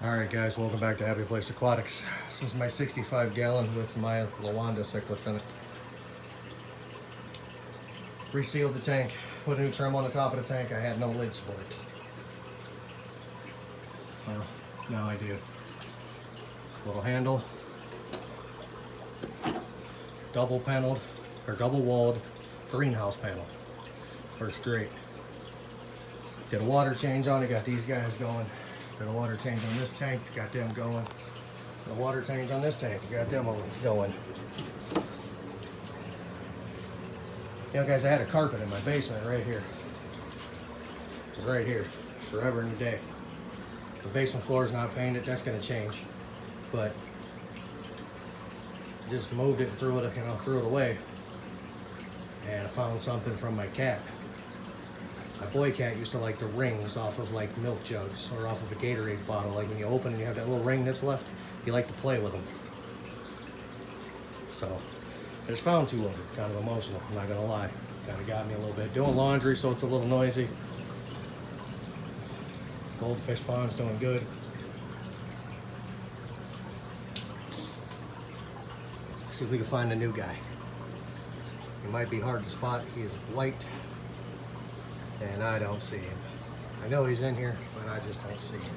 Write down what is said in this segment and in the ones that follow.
Alright guys, welcome back to Happy Place Aquatics. This is my 65 gallon with my Lawanda cichlids in it. Resealed the tank, put a new trim on the top of the tank. I had no lids for it. Well, now I do. Little handle. Double paneled, or double walled greenhouse panel. Works great. Did a water change on it, got these guys going. Did a water change on this tank, got them going. Did a water change on this tank, got them going. You know guys, I had a carpet in my basement right here. It's right here, forever and a day. The basement floor is not painted, that's gonna change. But just moved it and threw it away. And I found something from my cat. My boy cat used to like the rings off of like milk jugs or off of a Gatorade bottle. Like when you open and you have that little ring that's left, he liked to play with them. So I just found two of them. Kind of emotional, I'm not gonna lie. Kind of got me a little bit. Doing laundry, so it's a little noisy. Goldfish pond's doing good. See if we can find a new guy. He might be hard to spot. He is white. And I don't see him. I know he's in here, but I just don't see him.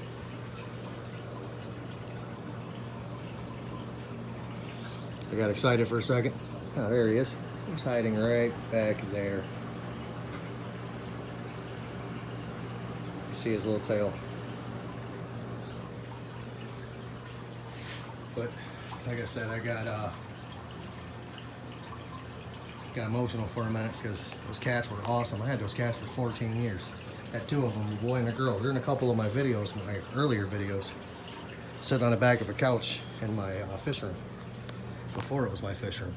I got excited for a second. Oh, there he is. He's hiding right back there. You see his little tail. But like I said, I got emotional for a minute because those cats were awesome. I had those cats for 14 years. Had two of them, a boy and a girl. They're in a couple of my videos, my earlier videos. Sitting on the back of a couch in my fish room. Before it was my fish room.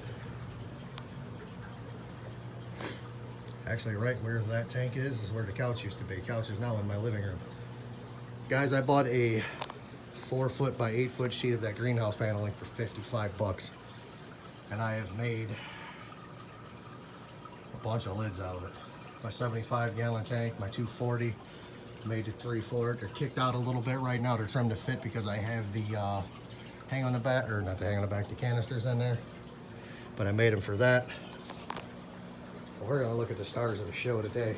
Actually, right where that tank is where the couch used to be. Couch is now in my living room. Guys, I bought a 4 foot by 8 foot sheet of that greenhouse paneling for 55 bucks. And I have made a bunch of lids out of it. My 75 gallon tank, my 240, made it 3/4. They're kicked out a little bit right now. They're trimmed to fit because I have the hang on the back, or not the hang on the back, the canisters in there. But I made them for that. Well, we're gonna look at the stars of the show today.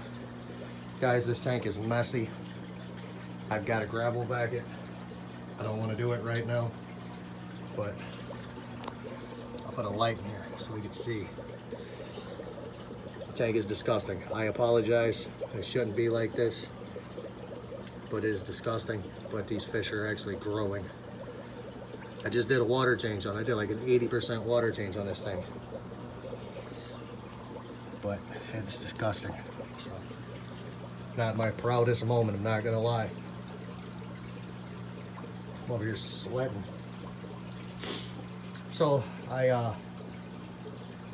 Guys, this tank is messy. I've got a gravel bucket. I don't want to do it right now, but I'll put a light in here so we can see. The tank is disgusting. I apologize. It shouldn't be like this, but it is disgusting. But these fish are actually growing. I just did a water change on it. I did like an 80% water change on this thing. But it's disgusting. So, not my proudest moment, I'm not gonna lie. I'm over here sweating. So I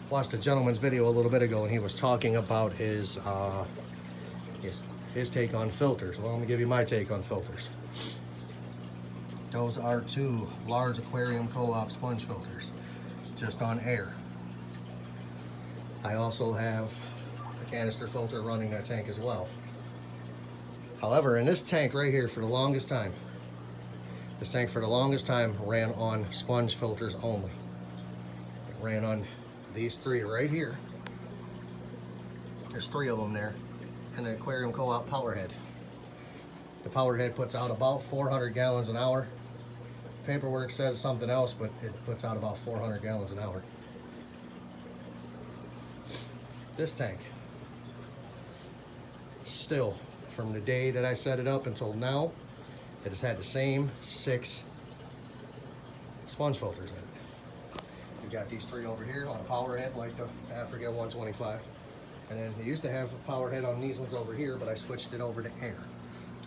watched a gentleman's video a little bit ago, and he was talking about his take on filters. Well, I'm gonna give you my take on filters. Those are two large aquarium co-op sponge filters, just on air. I also have a canister filter running that tank as well. However, in this tank right here, for the longest time, this tank for the longest time ran on sponge filters only. It ran on these three right here. There's 3 of them there. And the aquarium co-op power head. The power head puts out about 400 gallons an hour. Paperwork says something else, but it puts out about 400 gallons an hour. This tank, still, from the day that I set it up until now, it has had the same 6 sponge filters in it. We got these 3 over here on a power head like the Africa 125. And then it used to have a power head on these ones over here, but I switched it over to air.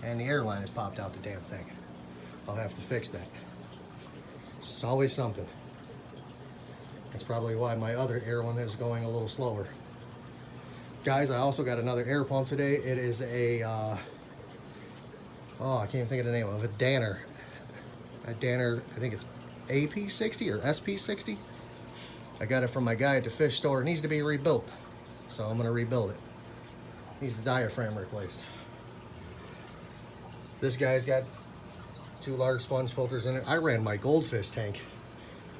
And the air line has popped out the damn thing. I'll have to fix that. It's always something. That's probably why my other air one is going a little slower. Guys, I also got another air pump today. It is a, I can't even think of the name of it, Danner. A Danner, I think it's AP60 or SP60. I got it from my guy at the fish store. It needs to be rebuilt. So I'm gonna rebuild it. Needs the diaphragm replaced. This guy's got 2 large sponge filters in it. I ran my goldfish tank.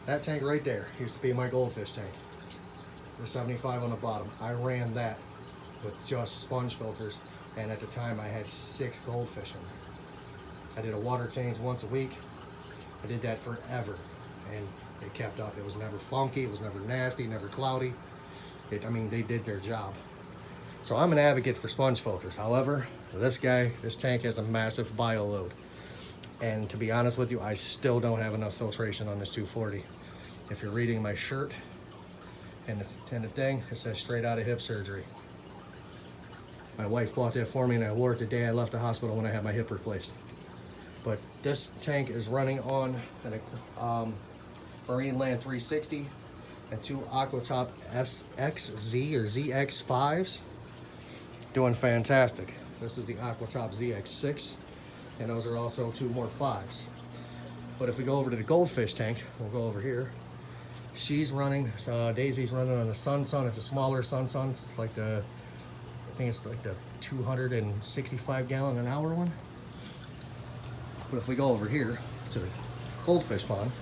That tank right there used to be my goldfish tank. The 75 on the bottom. I ran that with just sponge filters, and at the time I had 6 goldfish in there. I did a water change once a week. I did that forever, and it kept up. It was never funky, it was never nasty, never cloudy. I mean, they did their job. So I'm an advocate for sponge filters. However, this tank has a massive bio load. And to be honest with you, I still don't have enough filtration on this 240. If you're reading my shirt and the thing, it says straight out of hip surgery. My wife bought that for me, and I wore it the day I left the hospital when I had my hip replaced. But this tank is running on an Marineland 360 and 2 Aquatop SXZ or ZX5s. Doing fantastic. This is the Aquatop ZX6, and those are also 2 more 5s. But if we go over to the goldfish tank, we'll go over here. She's running, Daisy's running on the Sun. It's a smaller Sun. It's like I think it's like the 265 gallon an hour one. But if we go over here to the goldfish pond,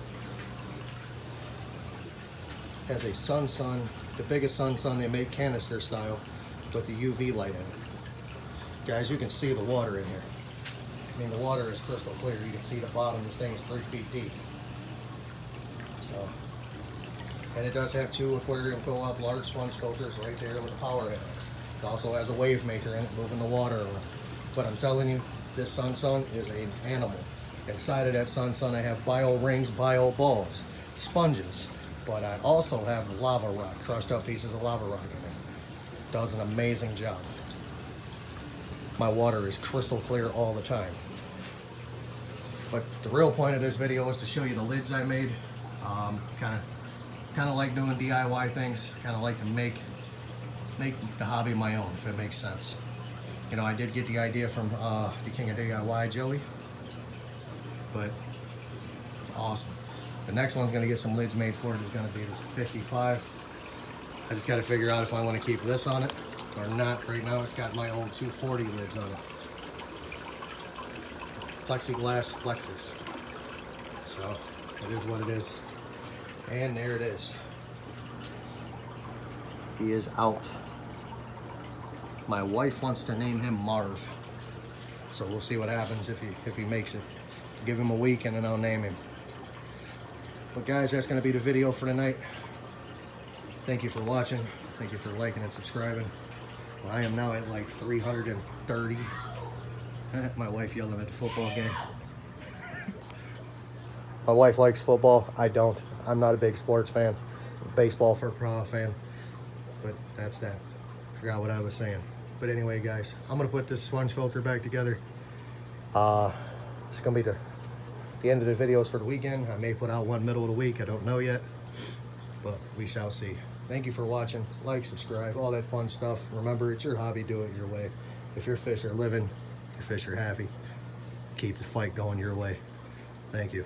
it has a Sun, the biggest Sun they make, canister style, with the UV light in it. Guys, you can see the water in here. I mean, the water is crystal clear. You can see the bottom. This thing is 3 feet deep. So, and it does have 2 aquarium fill-up large sponge filters right there with the power in it. It also has a wave maker in it, moving the water around. But I'm telling you, this Sun is an animal. Inside of that Sun, I have bio rings, bio balls, sponges, but I also have lava rock, crushed up pieces of lava rock in it. Does an amazing job. My water is crystal clear all the time. But the real point of this video is to show you the lids I made. Kind of like doing DIY things. Kind of like to make the hobby my own, if it makes sense. You know, I did get the idea from the King of DIY, Joey. But it's awesome. The next one's going to get some lids made for it. It's going to be this 55. I just got to figure out if I want to keep this on it or not. Right now it's got my old 240 lids on it. Plexiglass flexes. So it is what it is. And there it is. He is out. My wife wants to name him Marv. So we'll see what happens if he makes it. Give him a week and then I'll name him. But guys, that's going to be the video for tonight. Thank you for watching. Thank you for liking and subscribing. Well, I am now at like 330. My wife yelling at the football game. My wife likes football. I don't. I'm not a big sports fan. Baseball fan. But that's that. Forgot what I was saying. But anyway, guys, I'm going to put this sponge filter back together. It's going to be the end of the videos for the weekend. I may put out one middle of the week. I don't know yet. But we shall see. Thank you for watching. Like, subscribe, all that fun stuff. Remember, it's your hobby. Do it your way. If your fish are living, your fish are happy. Keep the fight going your way. Thank you.